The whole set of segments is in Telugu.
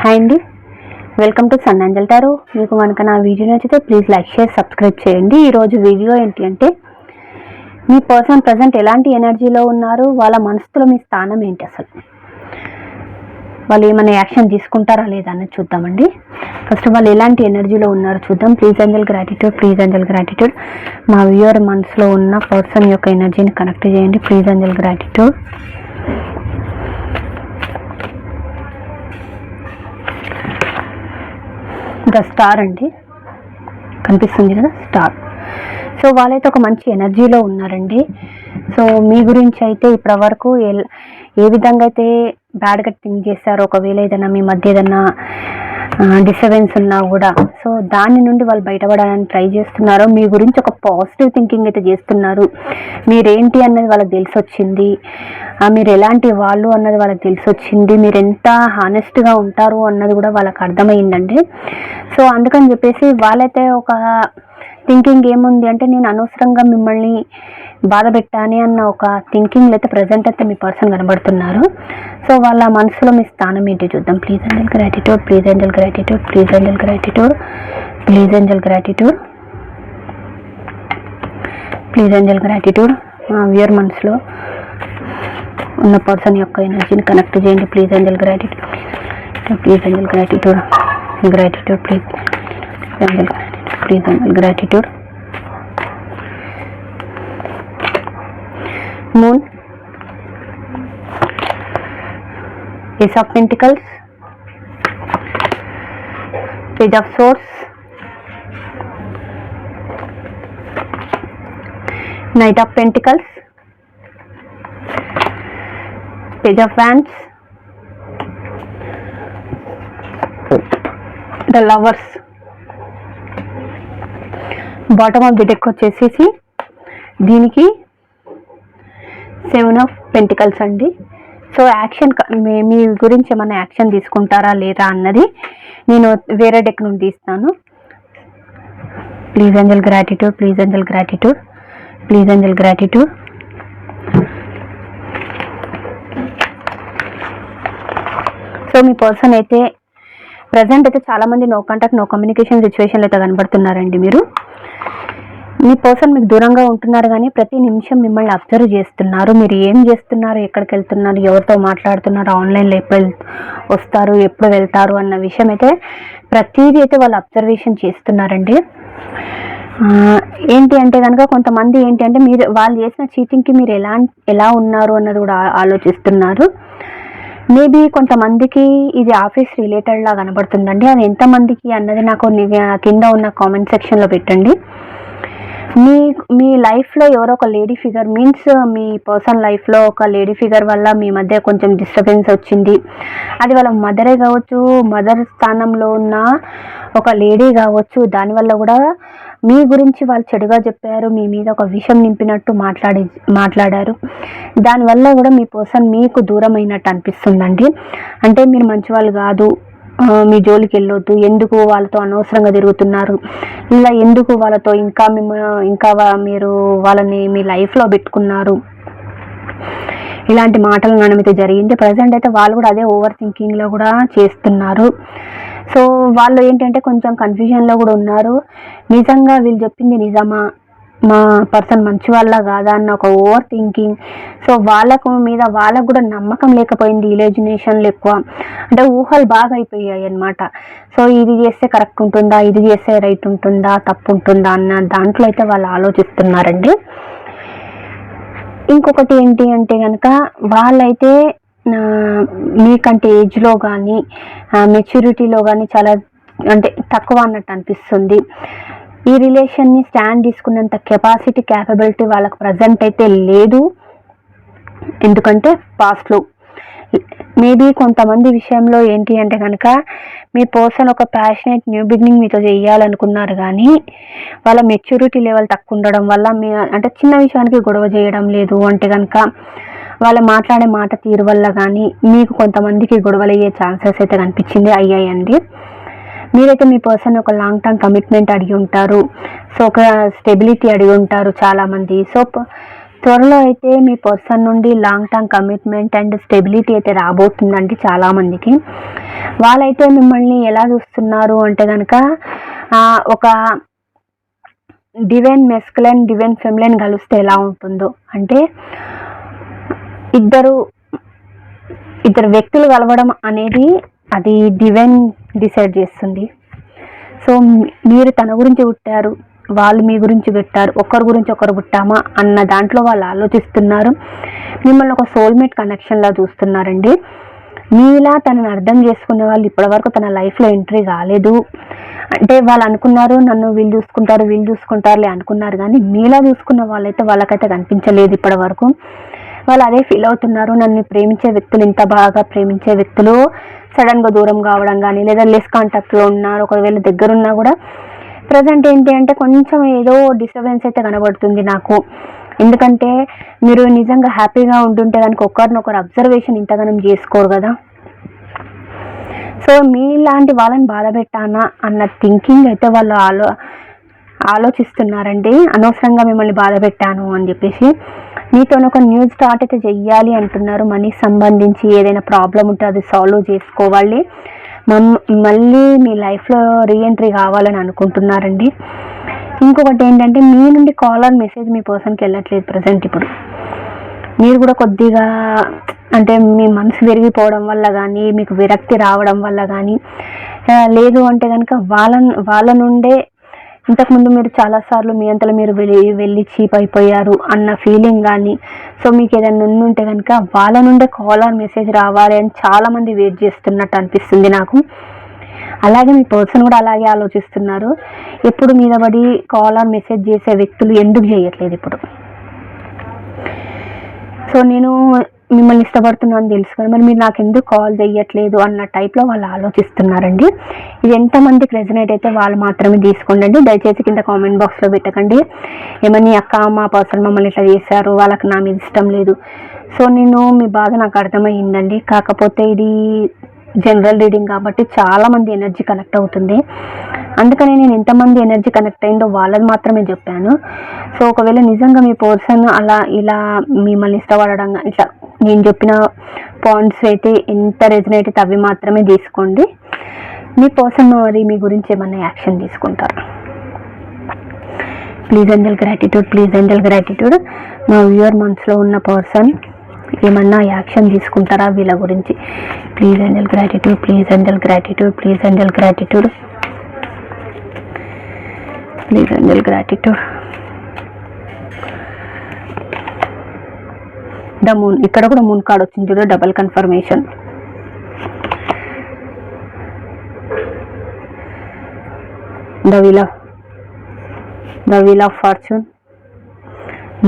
హాయ్ అండి, welcome to Sun Angel Tarot. మీకు కనుక నా వీడియో నచ్చితే ప్లీజ్ లైక్ షేర్ సబ్స్క్రైబ్ చేయండి. ఈరోజు వీడియో ఏంటి అంటే, మీ పర్సన్ ప్రజెంట్ ఎలాంటి ఎనర్జీలో ఉన్నారు, వాళ్ళ మనసులో మీ స్థానం ఏంటి, అసలు వాళ్ళు ఏమైనా యాక్షన్ తీసుకుంటారా లేదా అన్నది చూద్దామండి. ఫస్ట్ వాళ్ళు ఎలాంటి ఎనర్జీలో ఉన్నారు చూద్దాం. Please angel gratitude, please angel gratitude. మా వ్యూయర్ మనసులో ఉన్న పర్సన్ యొక్క ఎనర్జీని కనెక్ట్ చేయండి. Please angel gratitude. The star అండి, కనిపిస్తుంది కదా స్టార్. సో వాళ్ళైతే ఒక మంచి ఎనర్జీలో ఉన్నారండి. సో మీ గురించి అయితే ఇప్పటి వరకు ఏ విధంగా అయితే బ్యాడ్గా థింక్ చేశారో, ఒకవేళ ఏదైనా మీ మధ్య ఏదైనా డిస్టర్బెన్స్ ఉన్నా కూడా సో దాని నుండి వాళ్ళు బయటపడాలని ట్రై చేస్తున్నారు. మీ గురించి ఒక పాజిటివ్ థింకింగ్ అయితే చేస్తున్నారు. మీరేంటి అన్నది వాళ్ళకి తెలిసి వచ్చింది, మీరు ఎలాంటి వాళ్ళు అన్నది వాళ్ళకి తెలిసి వచ్చింది, మీరు ఎంత హానెస్ట్గా ఉంటారు అన్నది కూడా వాళ్ళకి అర్థమైందండి. సో అందుకని చెప్పేసి వాళ్ళైతే ఒక థింకింగ్ ఏముంది అంటే, నేను అనవసరంగా మిమ్మల్ని బాధ పెట్టాని అన్న ఒక థింకింగ్లో అయితే ప్రజెంట్ అయితే మీ పర్సన్ కనబడుతున్నారు. సో వాళ్ళ మనసులో మీ స్థానం ఏంటి చూద్దాం. Please angel gratitude, please angel gratitude, please angel gratitude, please angel gratitude, please angel gratitude. Viewer మనసులో ఉన్న పర్సన్ యొక్క ఎనర్జీని కనెక్ట్ చేయండి. Please angel gratitude, please angel gratitude, gratitude, please angel gratitude, please angel gratitude. Moon, Ace of Pentacles, Page of Swords, Knight of Pentacles, Page of Wands, The Lovers. Bottom of the deck వచ్చేసేసి దీనికి 7 of Pentacles అండి. సో యాక్షన్ మీ గురించి ఏమైనా యాక్షన్ తీసుకుంటారా లేదా అన్నది నేను వేరే డెక్ నుండి తీస్తాను. Please angel gratitude, please angel gratitude, please angel gratitude. So me person అయితే ప్రజెంట్ అయితే చాలామంది నో కాంటాక్ట్ నో కమ్యూనికేషన్ సిచ్యువేషన్లో అయితే కనబడుతున్నారండి. మీ పర్సన్ మీకు దూరంగా ఉంటున్నారు, కానీ ప్రతి నిమిషం మిమ్మల్ని అబ్జర్వ్ చేస్తున్నారు. మీరు ఏం చేస్తున్నారు, ఎక్కడికి వెళ్తున్నారు, ఎవరితో మాట్లాడుతున్నారు, ఆన్లైన్లో ఎప్పుడు వస్తారు, ఎప్పుడు వెళ్తారు అన్న విషయం అయితే ప్రతిదీ అయితే వాళ్ళు అబ్జర్వేషన్ చేస్తున్నారండి. ఏంటి అంటే కనుక కొంతమంది ఏంటి అంటే వాళ్ళు చేసిన చీటింగ్కి మీరు ఎలా ఉన్నారు అన్నది కూడా ఆలోచిస్తున్నారు. మేబీ కొంతమందికి ఇది ఆఫీస్ రిలేటెడ్ లా కనబడుతుందండి. అది ఎంతమందికి అన్నది నాకు కింద ఉన్న కామెంట్ సెక్షన్లో పెట్టండి. మీ లైఫ్లో ఎవరో ఒక లేడీ ఫిగర్ మీన్స్ మీ పర్సన్ లైఫ్లో ఒక లేడీ ఫిగర్ వల్ల మీ మధ్య కొంచెం డిస్టర్బెన్స్ వచ్చింది. అది వాళ్ళ మదరే కావచ్చు, మదర్ స్థానంలో ఉన్న ఒక లేడీ కావచ్చు. దానివల్ల కూడా మీ గురించి వాళ్ళు చెడుగా చెప్పారు, మీ మీద ఒక విషం నింపినట్టు మాట్లాడారు. దానివల్ల కూడా మీ పర్సన్ మీకు దూరం అయినట్టు అనిపిస్తుందండి. అంటే మీరు మంచి వాళ్ళు కాదు, మీ జోలికి వెళ్ళొద్దు, ఎందుకు వాళ్ళతో అనవసరంగా తిరుగుతున్నారు, ఇలా ఎందుకు వాళ్ళతో ఇంకా మీరు వాళ్ళని మీ లైఫ్లో పెట్టుకున్నారు, ఇలాంటి మాటలు నడమైతే జరిగింది. ప్రజెంట్ అయితే వాళ్ళు కూడా అదే ఓవర్ థింకింగ్లో కూడా చేస్తున్నారు. సో వాళ్ళు ఏంటంటే కొంచెం కన్ఫ్యూజన్లో కూడా ఉన్నారు. నిజంగా వీళ్ళు చెప్పింది నిజమా, మా పర్సన్ మంచి వాళ్ళ కాదా అన్న ఒక ఓవర్ థింకింగ్. సో వాళ్ళకు కూడా నమ్మకం లేకపోయింది. ఇమాజినేషన్లు ఎక్కువ, అంటే ఊహలు బాగా అయిపోయాయి అన్నమాట. సో ఇది చేస్తే కరెక్ట్ ఉంటుందా, ఇది చేస్తే రైట్ ఉంటుందా, తప్పు ఉంటుందా అన్న దాంట్లో అయితే వాళ్ళు ఆలోచిస్తున్నారండి. ఇంకొకటి ఏంటి అంటే కనుక వాళ్ళైతే మీకంటే ఏజ్లో కానీ మెచ్యూరిటీలో కానీ చాలా అంటే తక్కువ అన్నట్టు అనిపిస్తుంది. ఈ రిలేషన్ని స్టాండ్ తీసుకున్నంత క్యాపబిలిటీ వాళ్ళకు ప్రజెంట్ అయితే లేదు. ఎందుకంటే పాస్ట్లో మేబీ కొంతమంది విషయంలో ఏంటి అంటే కనుక మీ పర్సన్ ఒక ప్యాషనేట్ న్యూ బిగినింగ్ మీతో చేయాలనుకున్నారు, కానీ వాళ్ళ మెచ్యూరిటీ లెవెల్ తక్కువ ఉండడం వల్ల అంటే చిన్న విషయానికి గొడవ చేయడం లేదు అంటే కనుక వాళ్ళు మాట్లాడే మాట తీరు వల్ల కానీ మీకు కొంతమందికి గొడవలు అయ్యే ఛాన్సెస్ అయితే కనిపించింది, అయ్యాయండి. మీరైతే మీ పర్సన్ ఒక లాంగ్ టర్మ్ కమిట్మెంట్ అడిగి ఉంటారు. సో ఒక స్టెబిలిటీ అడిగి ఉంటారు చాలామంది. సో త్వరలో అయితే మీ పర్సన్ నుండి long term commitment and stability అయితే రాబోతుందండి చాలామందికి. వాళ్ళైతే మిమ్మల్ని ఎలా చూస్తున్నారు అంటే కనుక ఒక డివైన్ మెస్కులైన్ డివైన్ ఫెమిలైన్ కలిస్తే ఎలా ఉంటుందో, అంటే ఇద్దరు వ్యక్తులు కలవడం అనేది అది డివైన్ డిసైడ్ చేస్తుంది. సో మీరు తన గురించి పుట్టారు, వాళ్ళు మీ గురించి పెట్టారు, ఒకరి గురించి ఒకరు పుట్టామా అన్న దాంట్లో వాళ్ళు ఆలోచిస్తున్నారు. మిమ్మల్ని ఒక సోల్మేట్ కనెక్షన్లా చూస్తున్నారండి. మీలా తనని అర్థం చేసుకునే వాళ్ళు ఇప్పటివరకు తన లైఫ్లో ఎంట్రీ కాలేదు. అంటే వాళ్ళు అనుకున్నారు నన్ను వీళ్ళు చూసుకుంటారులే అనుకున్నారు, కానీ మీలా చూసుకున్న వాళ్ళకైతే కనిపించలేదు ఇప్పటి వరకు. వాళ్ళు అదే ఫీల్ అవుతున్నారు. నన్ను ప్రేమించే వ్యక్తులు, ఇంత బాగా ప్రేమించే వ్యక్తులు సడన్గా దూరం కావడం కానీ, లేదా లెస్ కాంటాక్ట్లో ఉన్నారు. ఒకవేళ దగ్గరున్నా కూడా ప్రజెంట్ ఏంటి అంటే కొంచెం ఏదో డిస్టర్బెన్స్ అయితే కనబడుతుంది నాకు. ఎందుకంటే మీరు నిజంగా హ్యాపీగా ఉంటుంటే కనుక ఒకరినొకరు అబ్జర్వేషన్ ఇంతగానం చేసుకోరు కదా. సో మీలాంటి వాళ్ళని బాధ పెట్టానా అన్న థింకింగ్ అయితే వాళ్ళు ఆలోచిస్తున్నారండి. అనవసరంగా మిమ్మల్ని బాధ పెట్టాను అని చెప్పేసి మీతో ఒక న్యూ స్టార్ట్ అయితే చెయ్యాలి అంటున్నారు. మనీకి సంబంధించి ఏదైనా ప్రాబ్లం ఉంటే అది సాల్వ్ చేసుకోవాలి, మళ్ళీ మీ లైఫ్లో రీఎంట్రీ కావాలని అనుకుంటున్నారండి. ఇంకొకటి ఏంటంటే మీ నుండి కాల్ ఆర్ మెసేజ్ మీ పర్సన్కి వెళ్ళట్లేదు ప్రజెంట్. ఇప్పుడు మీరు కూడా కొద్దిగా అంటే మీ మనసు విరిగిపోవడం వల్ల కానీ, మీకు విరక్తి రావడం వల్ల కానీ, లేదు అంటే కనుక వాళ్ళ నుండే ఇంతకుముందు మీరు చాలాసార్లు మీ అంతలో మీరు వెళ్ళి చీప్ అయిపోయారు అన్న ఫీలింగ్ కానీ, సో మీకు ఏదైనా ఉంటే కనుక వాళ్ళ నుండే కాల్ ఆర్ మెసేజ్ రావాలి అని చాలామంది వెయిట్ చేస్తున్నట్టు అనిపిస్తుంది నాకు. అలాగే మీ పర్సన్ కూడా అలాగే ఆలోచిస్తున్నారు. ఎప్పుడు మీద పడి కాల్ ఆర్ మెసేజ్ చేసే వ్యక్తులు ఎందుకు చేయట్లేదు ఇప్పుడు? సో నేను మిమ్మల్ని ఇష్టపడుతున్నాను తెలుసు కదా, మరి మీరు నాకు ఎందుకు కాల్ చేయట్లేదు అన్న టైప్లో వాళ్ళు ఆలోచిస్తున్నారండి. ఇది ఎంతమందికి రెజనేట్ అయితే వాళ్ళు మాత్రమే తీసుకోండి. దయచేసి కింద కామెంట్ బాక్స్లో పెట్టకండి ఏమని అక్క మా పర్సన్ మమ్మల్ని ఇట్లా చేశారు, వాళ్ళకి నా మీద ఇష్టం లేదు. సో మీ బాధ నాకు అర్థమయ్యిందండి. కాకపోతే ఇది జనరల్ రీడింగ్ కాబట్టి చాలామంది ఎనర్జీ కనెక్ట్ అవుతుంది. అందుకని నేను ఎంతమంది ఎనర్జీ కనెక్ట్ అయిందో వాళ్ళది మాత్రమే చెప్పాను. సో ఒకవేళ నిజంగా మీ పర్సన్ ఇలా మిమ్మల్ని ఇష్టపడడం ఇట్లా నేను చెప్పిన పాయింట్స్ అయితే ఎంత రెజనేట్ అయితే అవి మాత్రమే తీసుకోండి. మీ పర్సన్ మరి మీ గురించి ఏమన్నా యాక్షన్ తీసుకుంటారు. Please angel gratitude. మా వ్యూయర్ మనసులో ఉన్న పర్సన్ ఏమన్నా యాక్షన్ తీసుకుంటారా వీళ్ళ గురించి? Please angel gratitude. The moon, ఇక్కడ కూడా మూన్ కార్డ్ వచ్చింది చూడ, double confirmation. The wheel of fortune,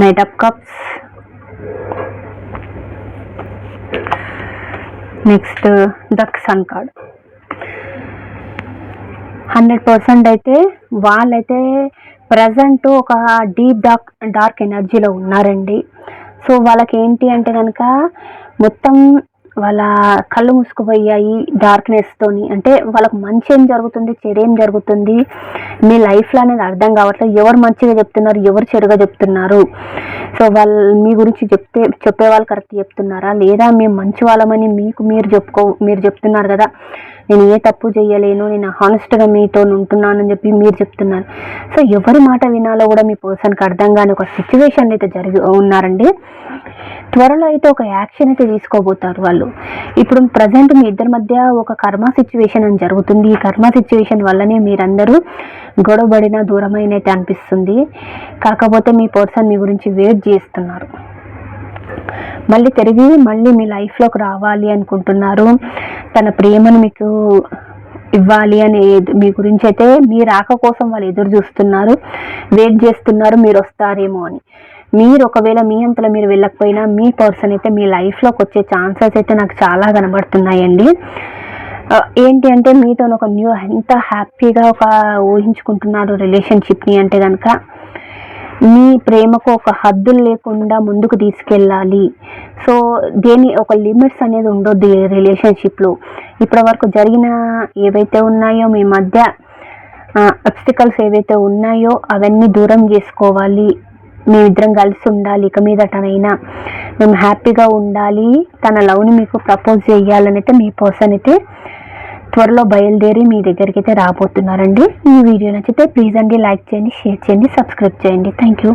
knight of cups, next the sun card. 100% అయితే వాళ్ళైతే ప్రజెంట్ ఒక డీప్ డార్క్ ఎనర్జీలో ఉన్నారండి. సో వాళ్ళకి ఏంటి అంటే కనుక మొత్తం వాళ్ళ కళ్ళు మూసుకుపోయాయి డార్క్నెస్తోని. అంటే వాళ్ళకు మంచి ఏం జరుగుతుంది, చెడు ఏం జరుగుతుంది మీ లైఫ్లో అనేది అర్థం కావట్లేదు. ఎవరు మంచిగా చెప్తున్నారు, ఎవరు చెడుగా చెప్తున్నారు, సో వాళ్ళు మీ గురించి చెప్పే వాళ్ళు కరెక్ట్ చెప్తున్నారా, లేదా మేము మంచి వాళ్ళమని మీరు చెప్తున్నారు కదా, నేను ఏ తప్పు చేయలేను, నేను హానెస్ట్గా మీతో ఉంటున్నానని చెప్పి మీరు చెప్తున్నారు. సో ఎవరి మాట వినాలో కూడా మీ పర్సన్కి అర్థం కాని ఒక సిచ్యువేషన్ అయితే ఉన్నారండి. త్వరలో అయితే ఒక యాక్షన్ అయితే తీసుకోబోతారు వాళ్ళు. ఇప్పుడు ప్రజెంట్ మీ ఇద్దరి మధ్య ఒక కర్మ సిచ్యువేషన్ అని జరుగుతుంది. ఈ కర్మ సిచ్యువేషన్ వల్లనే మీరందరూ గొడవబడిన దూరమైన అయితే అనిపిస్తుంది. కాకపోతే మీ పర్సన్ మీ గురించి వెయిట్ చేస్తున్నారు, మళ్ళీ మీ లైఫ్లోకి రావాలి అనుకుంటున్నారు. తన ప్రేమను మీకు ఇవ్వాలి అని మీ గురించి అయితే మీ రాక కోసం వాళ్ళు ఎదురు చూస్తున్నారు, వెయిట్ చేస్తున్నారు మీరు వస్తారేమో అని. మీరు ఒకవేళ మీ అంతలో మీరు వెళ్ళకపోయినా మీ పర్సన్ అయితే మీ లైఫ్లోకి వచ్చే ఛాన్సెస్ అయితే నాకు చాలా కనబడుతున్నాయండి. ఏంటి అంటే మీతో ఒక ఎంత హ్యాపీగా ఊహించుకుంటున్నారు రిలేషన్షిప్ని అంటే కనుక మీ ప్రేమకు ఒక హద్దులు లేకుండా ముందుకు తీసుకెళ్ళాలి. సో ఒక లిమిట్స్ అనేది ఉండొద్దు ఈ రిలేషన్షిప్లో. ఇప్పటి వరకు జరిగిన ఏవైతే ఉన్నాయో మీ మధ్య అబ్స్టికల్స్ ఏవైతే ఉన్నాయో అవన్నీ దూరం చేసుకోవాలి. మేమిద్దరం కలిసి ఉండాలి, ఇక మీదటనైనా మేము హ్యాపీగా ఉండాలి, తన లవ్ని మీకు ప్రపోజ్ చేయాలని అయితే మీ పర్సన్ అయితే త్వరలో బయలుదేరి మీ దగ్గరికి అయితే రాబోతున్నారండి. ఈ వీడియో నచ్చితే ప్లీజ్ అండి లైక్ చేయండి, షేర్ చేయండి, సబ్స్క్రైబ్ చేయండి. Thank you.